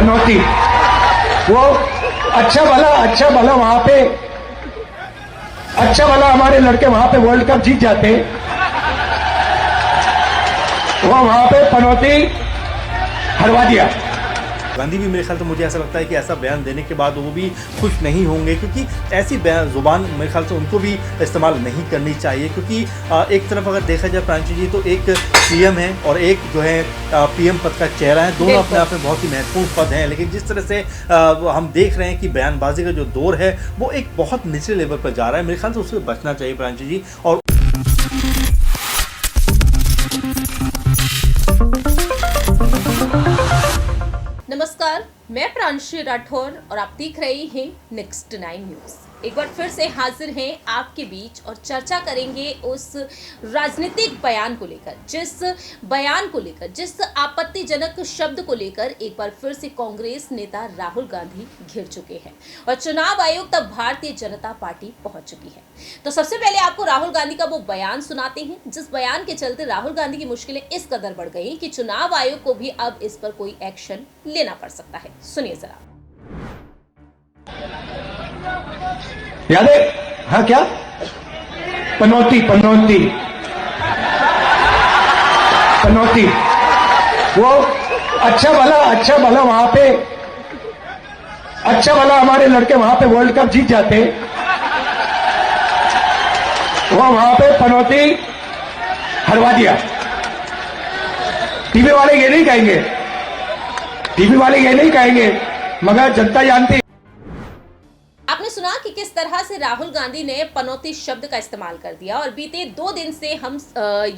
पनौती, वो अच्छा भला वहां पे, अच्छा भला हमारे लड़के वहां पे वर्ल्ड कप जीत जाते, वो वहां पे पनौती हरवा दिया। गांधी भी मेरे ख्याल से मुझे ऐसा लगता है कि ऐसा बयान देने के बाद वो भी खुश नहीं होंगे, क्योंकि ऐसी जुबान मेरे ख्याल से उनको भी इस्तेमाल नहीं करनी चाहिए। क्योंकि एक तरफ अगर देखा जाए प्रांशु जी, तो एक पीएम है और एक जो है पीएम पद का चेहरा है, दोनों अपने आप में बहुत ही महत्वपूर्ण पद हैं। लेकिन जिस तरह से हम देख रहे हैं कि बयानबाजी का जो दौर है वो एक बहुत निचले लेवल पर जा रहा है, मेरे ख्याल से उससे बचना चाहिए प्रांशु जी। और नमस्कार, मैं प्रांशु राठौर और आप देख रहे हैं नेक्स्ट 9 न्यूज। एक बार फिर से हाजिर हैं आपके बीच और चर्चा करेंगे उस राजनीतिक बयान को लेकर, जिस आपत्तिजनक शब्द को लेकर एक बार फिर से कांग्रेस नेता राहुल गांधी घिर चुके हैं और चुनाव आयोग तक भारतीय जनता पार्टी पहुंच चुकी है। तो सबसे पहले आपको राहुल गांधी का वो बयान सुनाते हैं जिस बयान के चलते राहुल गांधी की मुश्किलें इस कदर बढ़ गई कि चुनाव आयोग को भी अब इस पर कोई एक्शन लेना पड़ सकता है। सुनिए जरा। याद है? हाँ, क्या पनौती, वो अच्छा भला वहां पे, अच्छा भला हमारे लड़के वहां पे वर्ल्ड कप जीत जाते, वो वहां पे पनौती हरवा दिया। टीवी वाले ये नहीं कहेंगे, मगर जनता जानती। आपने सुना कि किस तरह से राहुल गांधी ने पनौती शब्द का इस्तेमाल कर दिया और बीते 2 दिन से हम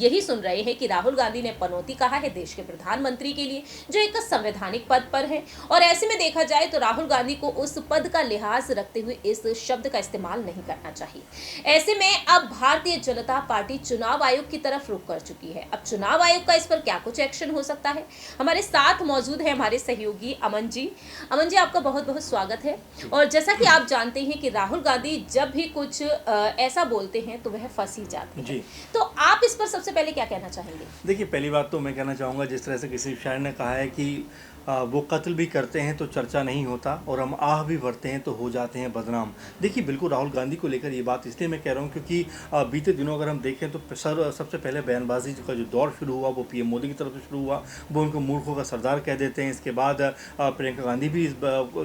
यही सुन रहे हैं कि राहुल गांधी ने पनौती कहा है देश के प्रधानमंत्री के लिए, जो एक संवैधानिक पद पर है। और ऐसे में देखा जाए तो राहुल गांधी को उस पद का लिहाज रखते हुए इस शब्द का इस्तेमाल नहीं करना चाहिए। ऐसे में अब भारतीय जनता पार्टी चुनाव आयोग की तरफ रुख कर चुकी है। अब चुनाव आयोग का इस पर क्या कुछ एक्शन हो सकता है? हमारे साथ मौजूद है हमारे सहयोगी अमन जी। आपका बहुत बहुत स्वागत है। और जैसा कि आप जानते हैं कि राहुल गांधी जब भी कुछ ऐसा बोलते हैं तो वह फंस ही जाते हैं। तो आप इस पर सबसे पहले क्या कहना चाहेंगे? देखिए, पहली बात तो मैं कहना चाहूँगा, जिस तरह से किसी शायर ने कहा है कि वो कत्ल भी करते हैं तो चर्चा नहीं होता और हम आह भी भरते हैं तो हो जाते हैं बदनाम। देखिए, बिल्कुल राहुल गांधी को लेकर ये बात इसलिए मैं कह रहा हूँ क्योंकि बीते दिनों अगर हम देखें तो सबसे पहले बयानबाजी का जो दौर शुरू हुआ वो पीएम मोदी की तरफ से शुरू हुआ। वो उनको मूर्खों का सरदार कह देते हैं। इसके बाद प्रियंका गांधी भी इस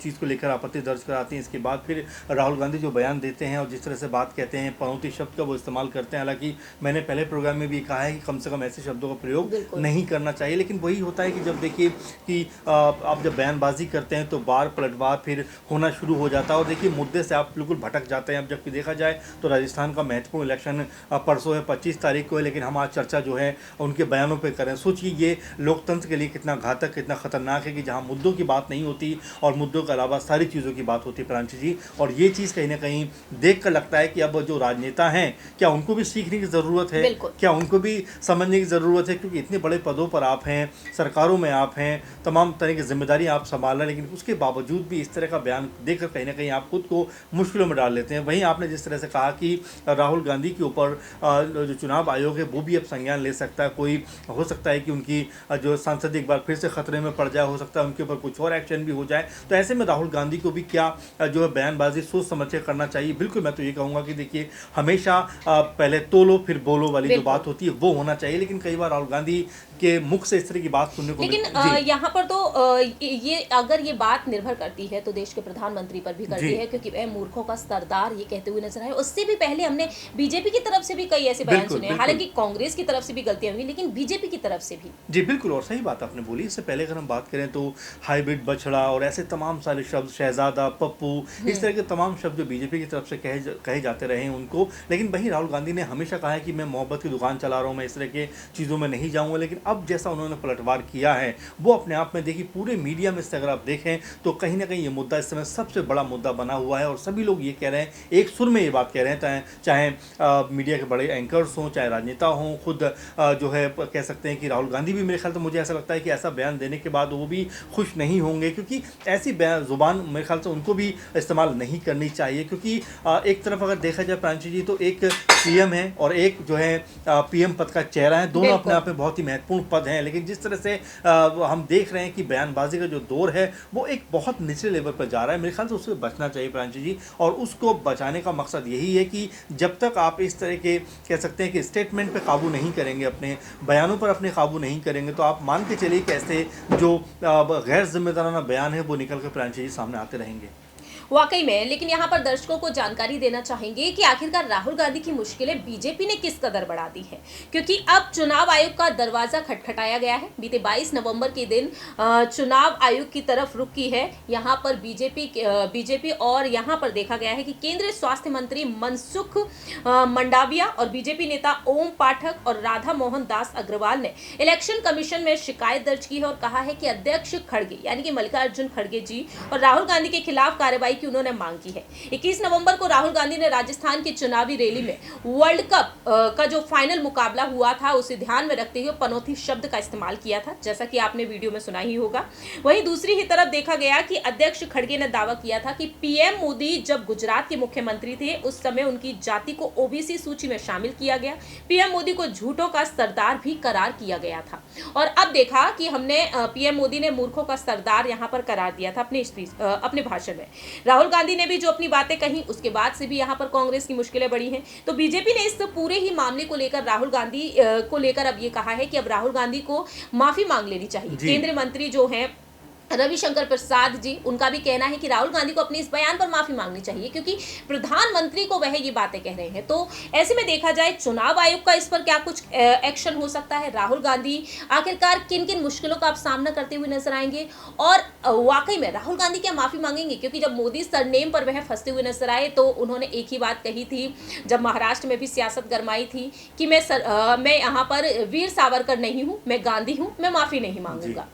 चीज़ को लेकर आपत्ति दर्ज कराती हैं। इसके बाद फिर राहुल गांधी जो बयान देते हैं और जिस तरह से बात कहते हैं, पनौती शब्द का वो इस्तेमाल करते हैं। हालांकि मैंने पहले प्रोग्राम में भी कहा है कि कम से कम ऐसे शब्दों का प्रयोग नहीं करना चाहिए। लेकिन वही होता है कि जब देखिए कि आप जब बयानबाजी करते हैं तो बार पलटवार फिर होना शुरू हो जाता है और देखिए मुद्दे से आप बिल्कुल भटक जाते हैं। अब जबकि देखा जाए तो राजस्थान का महत्वपूर्ण इलेक्शन परसों है, 25 तारीख को है, लेकिन हम आज चर्चा जो है उनके बयानों पे करें। सोचिए ये लोकतंत्र के लिए कितना घातक, कितना खतरनाक है कि जहाँ मुद्दों की बात नहीं होती और मुद्दों के अलावा सारी चीज़ों की बात होती है प्रांशु जी। और ये चीज़ कहीं ना कहीं देख कर लगता है कि अब जो राजनेता हैं क्या उनको भी सीखने की ज़रूरत है, क्या उनको भी समझने की ज़रूरत है, क्योंकि इतने बड़े पदों पर आप हैं, सरकारों में आप हैं, तमाम तरह की जिम्मेदारी आप संभाल रहे हैं, लेकिन उसके बावजूद भी इस तरह का बयान देखकर कहीं ना कहीं आप खुद को मुश्किलों में डाल लेते हैं। वहीं आपने जिस तरह से कहा कि राहुल गांधी के ऊपर जो चुनाव आयोग है वो भी अब संज्ञान ले सकता है। कोई हो सकता है कि उनकी जो सांसद एक बार फिर से खतरे में पड़ जाए, हो सकता है उनके ऊपर कुछ और एक्शन भी हो जाए। तो ऐसे में राहुल गांधी को भी क्या जो है बयानबाजी सोच समझ कर करना चाहिए। बिल्कुल मैं तो ये कहूँगा कि देखिए हमेशा पहले तोलो फिर बोलो वाली जो बात होती है वो होना चाहिए। लेकिन कई बार राहुल गांधी के मुख से इस तरह की बात सुनने को लेकिन यहाँ पर तो ये अगर ये बात निर्भर करती है तो देश के प्रधानमंत्री पर भी करती है, क्योंकि वह मूर्खों का सरदार ये कहते हुए नजर आए। उससे भी पहले हमने बीजेपी की तरफ से भी कई ऐसे बयान सुने, हालांकि कांग्रेस की तरफ से भी गलतियां हुई, लेकिन बीजेपी की तरफ से भी। जी बिल्कुल, और सही बात आपने बोली। इससे पहले अगर हम बात करें तो हाइब्रिड, बछड़ा और ऐसे तमाम सारे शब्द, शहजादा, पप्पू, इस तरह के तमाम शब्द जो बीजेपी की तरफ से कहे जाते रहे हैं उनको। लेकिन वहीं राहुल गांधी ने हमेशा कहा है कि मैं मोहब्बत की दुकान चला रहा हूँ, मैं इस तरह के चीज़ों में नहीं जाऊँगा। लेकिन अब जैसा उन्होंने पलटवार किया है वो अपने आप में देखिए पूरे मीडिया में से अगर आप देखें तो कहीं ना कहीं ये मुद्दा इस समय सबसे बड़ा मुद्दा बना हुआ है और सभी लोग ये कह रहे हैं, एक सुर में ये बात कह रहे हैं, चाहे मीडिया के बड़े एंकर्स हों, चाहे राजनेता हों, खुद जो है कह सकते हैं कि राहुल गांधी भी मेरे ख्याल से मुझे ऐसा लगता है कि ऐसा बयान देने के बाद वो भी खुश नहीं होंगे, क्योंकि ऐसी जुबान मेरे ख्याल से उनको भी इस्तेमाल नहीं करनी चाहिए। क्योंकि एक तरफ अगर देखा जाए प्रांशु जी तो एक पीएम है और एक जो है पीएम पद का चेहरा है, दोनों अपने आप में बहुत ही महत्वपूर्ण महत्वपूर्ण पद हैं, लेकिन जिस तरह से हम देख रहे हैं कि बयानबाजी का जो दौर है वो एक बहुत निचले लेवल पर जा रहा है, मेरे ख्याल से उससे बचना चाहिए प्रांशु जी। और उसको बचाने का मकसद यही है कि जब तक आप इस तरह के कह सकते हैं कि स्टेटमेंट पे काबू नहीं करेंगे, अपने बयानों पर अपने काबू नहीं करेंगे, तो आप मान के चलिए कि ऐसे जो गैर जिम्मेदाराना बयान है वो निकल कर प्रांशु जी सामने आते रहेंगे। वाकई में, लेकिन यहाँ पर दर्शकों को जानकारी देना चाहेंगे कि आखिरकार राहुल गांधी की मुश्किलें बीजेपी ने किस कदर बढ़ा दी है, क्योंकि अब चुनाव आयोग का दरवाजा खटखटाया गया है। बीते 22 नवंबर के दिन चुनाव आयोग की तरफ रुख की है यहाँ पर बीजेपी और यहाँ पर देखा गया है कि केंद्रीय स्वास्थ्य मंत्री मनसुख मंडाविया और बीजेपी नेता ओम पाठक और राधा मोहन दास अग्रवाल ने इलेक्शन कमीशन में शिकायत दर्ज की है और कहा है कि अध्यक्ष खड़गे यानी कि मल्लिकार्जुन खड़गे जी और राहुल गांधी के खिलाफ कार्रवाई की उन्होंने मांग की है। 21 नवंबर को राहुल गांधी ने राजस्थान की चुनावी रैली में वर्ल्ड कप का जो फाइनल मुकाबला हुआ था उसे ध्यान में रखते हुए पनौती शब्द का इस्तेमाल किया था, जैसा कि आपने वीडियो में सुना ही होगा। वहीं दूसरी ही तरफ देखा गया कि अध्यक्ष खड़गे ने दावा किया था कि पीएम मोदी जब गुजरात के मुख्यमंत्री थे उस समय उनकी जाति को ओबीसी सूची में शामिल किया गया। पीएम मोदी को झूठों का सरदार भी करार किया गया था और अब देखा कि हमने पीएम मोदी ने मूर्खों का सरदार यहां पर करार दिया था अपने भाषण में। राहुल गांधी ने भी जो अपनी बातें कही उसके बाद से भी यहां पर कांग्रेस की मुश्किलें बढ़ी हैं। तो बीजेपी ने इस पूरे ही मामले को लेकर राहुल गांधी को लेकर अब ये कहा है कि अब राहुल गांधी को माफी मांग लेनी चाहिए। केंद्रीय मंत्री जो हैं रविशंकर प्रसाद जी, उनका भी कहना है कि राहुल गांधी को अपने इस बयान पर माफी मांगनी चाहिए क्योंकि प्रधानमंत्री को वह ये बातें कह रहे हैं। तो ऐसे में देखा जाए चुनाव आयोग का इस पर क्या कुछ एक्शन हो सकता है, राहुल गांधी आखिरकार किन किन मुश्किलों का आप सामना करते हुए नजर आएंगे और वाकई में राहुल गांधी क्या माफी मांगेंगे, क्योंकि जब मोदी सरनेम पर वह फंसते हुए नजर आए तो उन्होंने एक ही बात कही थी जब महाराष्ट्र में भी सियासत गरमाई थी कि मैं यहाँ पर वीर सावरकर नहीं हूँ, मैं गांधी हूँ, मैं माफी नहीं मांगूंगा।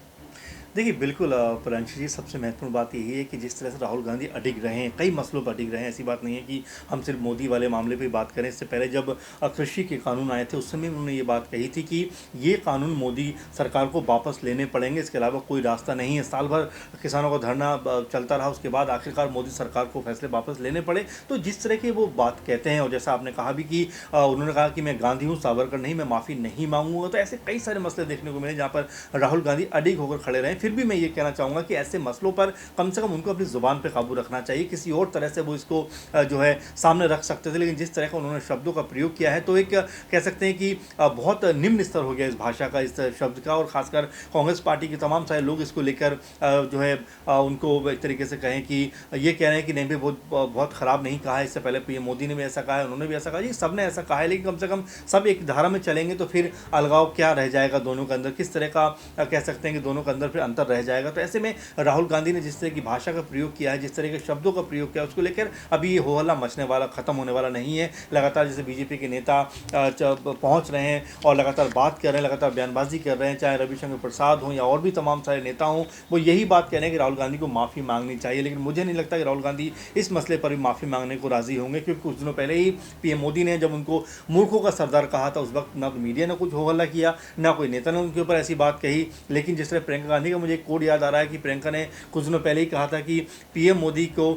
देखिए बिल्कुल प्रांशु जी, सबसे महत्वपूर्ण बात यही है कि जिस तरह से राहुल गांधी अडिग रहे हैं, कई मसलों पर अडिग रहे हैं। ऐसी बात नहीं है कि हम सिर्फ मोदी वाले मामले पे बात करें। इससे पहले जब कृषि के कानून आए थे उस समय उन्होंने ये बात कही थी कि ये कानून मोदी सरकार को वापस लेने पड़ेंगे, इसके अलावा कोई रास्ता नहीं है। साल भर किसानों का धरना चलता रहा, उसके बाद आखिरकार मोदी सरकार को फैसले वापस लेने पड़े। तो जिस तरह की वो बात कहते हैं और जैसा आपने कहा भी कि उन्होंने कहा कि मैं गांधी हूँ, सावरकर नहीं, मैं माफ़ी नहीं मांगूंगा, तो ऐसे कई सारे मसले देखने को मिले जहाँ पर राहुल गांधी अडिग होकर खड़े रहे। फिर भी मैं ये कहना चाहूँगा कि ऐसे मसलों पर कम से कम उनको अपनी ज़ुबान पे काबू रखना चाहिए। किसी और तरह से वो इसको जो है सामने रख सकते थे, लेकिन जिस तरह का उन्होंने शब्दों का प्रयोग किया है तो एक कह सकते हैं कि बहुत निम्न स्तर हो गया इस भाषा का, इस शब्द का। और ख़ासकर कांग्रेस पार्टी के तमाम सारे लोग इसको लेकर जो है उनको एक तरीके से कहें कि ये कह रहे हैं कि नहीं भी बहुत ख़राब नहीं कहा है, इससे पहले पीएम मोदी ने भी ऐसा कहा है, उन्होंने भी ऐसा कहा, जी सब ने ऐसा कहा है, लेकिन कम से कम सब एक धारा में चलेंगे तो फिर अलगाव क्या रह जाएगा दोनों के अंदर, किस तरह का कह सकते हैं कि दोनों के अंदर फिर अंतर रह जाएगा। तो ऐसे में राहुल गांधी ने जिस तरह की भाषा का प्रयोग किया है, जिस तरह के शब्दों का प्रयोग किया, उसको लेकर अभी ये हो हल्ला मचने वाला, ख़त्म होने वाला नहीं है। लगातार जैसे बीजेपी के नेता पहुंच रहे हैं और लगातार बात कर रहे हैं, लगातार बयानबाजी कर रहे हैं, चाहे रविशंकर प्रसाद हों या और भी तमाम सारे नेता हों, वो यही बात कह रहे हैं कि राहुल गांधी को माफ़ी मांगनी चाहिए। लेकिन मुझे नहीं लगता कि राहुल गांधी इस मसले पर भी माफ़ी मांगने को राज़ी होंगे, क्योंकि कुछ दिनों पहले ही पीएम मोदी ने जब उनको मूर्खों का सरदार कहा था, उस वक्त ना तो मीडिया ने कुछ हो हल्ला किया, ना कोई नेता ने उनके ऊपर ऐसी बात कही। लेकिन जिस तरह प्रियंका गांधी का मुझे एक कोड याद आ रहा है कि प्रियंका ने कुछ दिनों पहले ही कहा था कि पीएम मोदी को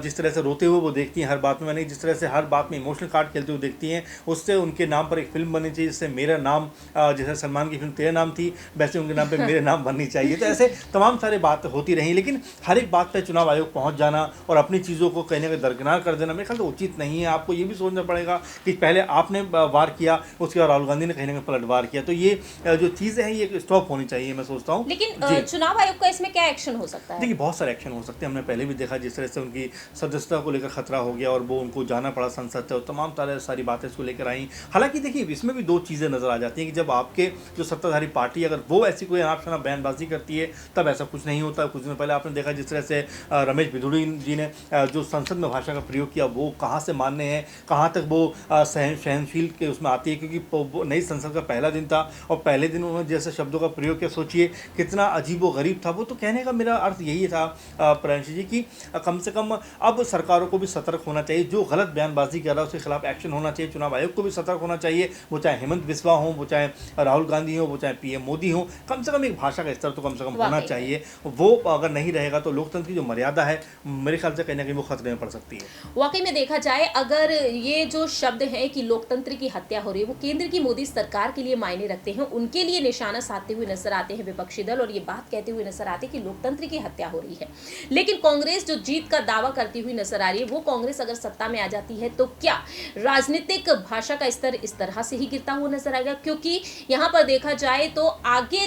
जिस तरह से रोते हुए वो देखती हैं हर बात में, मैंने जिस तरह से हर बात में इमोशनल कार्ड खेलते हुए देखती हैं, उससे उनके नाम पर एक फिल्म बननी चाहिए, जिससे मेरा नाम, जैसे सलमान की फिल्म तेरा नाम थी, वैसे उनके नाम पे मेरे नाम बननी चाहिए। तो ऐसे तमाम सारे बात होती रही, लेकिन हर एक बात पर चुनाव आयोग पहुंच जाना और अपनी चीज़ों को कहने का दरकिनार कर देना मेरे ख्याल से उचित नहीं है। आपको ये भी सोचना पड़ेगा कि पहले आपने वार किया, उसके बाद राहुल गांधी ने कहीं ना कहीं पलटवार किया, तो ये जो चीज़ें हैं ये स्टॉप होनी चाहिए, मैं सोचता हूँ। लेकिन चुनाव आयोग का इसमें क्या एक्शन हो सकता है? देखिए बहुत सारे एक्शन हो सकते हैं। हमने पहले भी देखा जिस तरह से उनकी सदस्यता को लेकर खतरा हो गया और वो उनको जाना पड़ा संसद से, और तमाम सारी बातें इसको लेकर आई। हालांकि देखिए इसमें भी दो चीज़ें नज़र आ जाती हैं कि जब आपके जो सत्ताधारी पार्टी अगर वो ऐसी कोई अनाप शनाप बयानबाजी करती है तब ऐसा कुछ नहीं होता। कुछ दिन पहले आपने देखा जिस तरह से रमेश बिधूड़ी जी ने जो संसद में भाषा का प्रयोग किया, वो कहाँ से मान्य है, कहाँ तक वो सहनशील के उसमें आती है, क्योंकि नई संसद का पहला दिन था और पहले दिन उन्होंने जैसे शब्दों का प्रयोग किया, सोचिए कितना अजीब अजीबोगरीब था। वो तो कहने का मेरा अर्थ यही था प्रियांशु जी कि कम से कम अब सरकारों को भी सतर्क होना चाहिए। जो गलत बयानबाजी कर रहा है उसके खिलाफ एक्शन होना चाहिए। चुनाव आयोग को भी सतर्क होना चाहिए, वो चाहे हेमंत बिस्वा हो, वो चाहे राहुल गांधी हो, वो चाहे पीएम मोदी हो। कम से कम एक भाषा का स्तर तो कम से कम होना वाकई। चाहिए। वो अगर नहीं रहेगा तो लोकतंत्र की जो मर्यादा है मेरे ख्याल से कहीं ना कहीं वो खतरे में पड़ सकती है। वाकई में देखा जाए, अगर ये जो शब्द है कि लोकतंत्र की हत्या हो रही है, वो केंद्र की मोदी सरकार के लिए मायने रखते हैं, उनके लिए निशाना साधते हुए नजर आते हैं विपक्षी दल, और ये बात कहते हुए नजर आते हैं कि लोकतंत्र की हत्या हो रही है। लेकिन कांग्रेस जो जीत का दावा करती हुई नजर आ रही है, वो कांग्रेस अगर सत्ता में आ जाती है तो क्या राजनीतिक भाषा का स्तर इस तरह से ही गिरता हुआ नजर आएगा? क्योंकि यहाँ पर देखा जाए तो आगे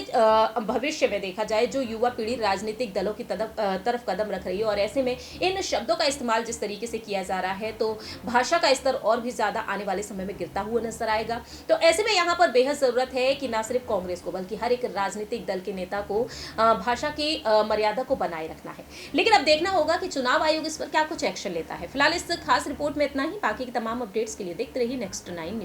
भविष्य में देखा जाए जो युवा पीढ़ी राजनीतिक दलों की तरफ कदम रख रही है, और ऐसे में इन शब्दों का इस्तेमाल जिस तरीके से किया जा रहा है, तो भाषा का स्तर और भी ज्यादा आने वाले समय में गिरता हुआ नजर आएगा। तो ऐसे में यहाँ पर बेहद जरूरत है कि ना सिर्फ कांग्रेस को बल्कि हर एक राजनीतिक दल के नेता को भाषा की मर्यादा को बनाए रखना है। लेकिन अब देखना होगा कि चुनाव आयोग इस पर क्या कुछ एक्शन लेता है। फिलहाल इस खास रिपोर्ट में इतना ही। बाकी की तमाम अपडेट्स के लिए देखते रहिए नेक्स्ट 9 न्यूज।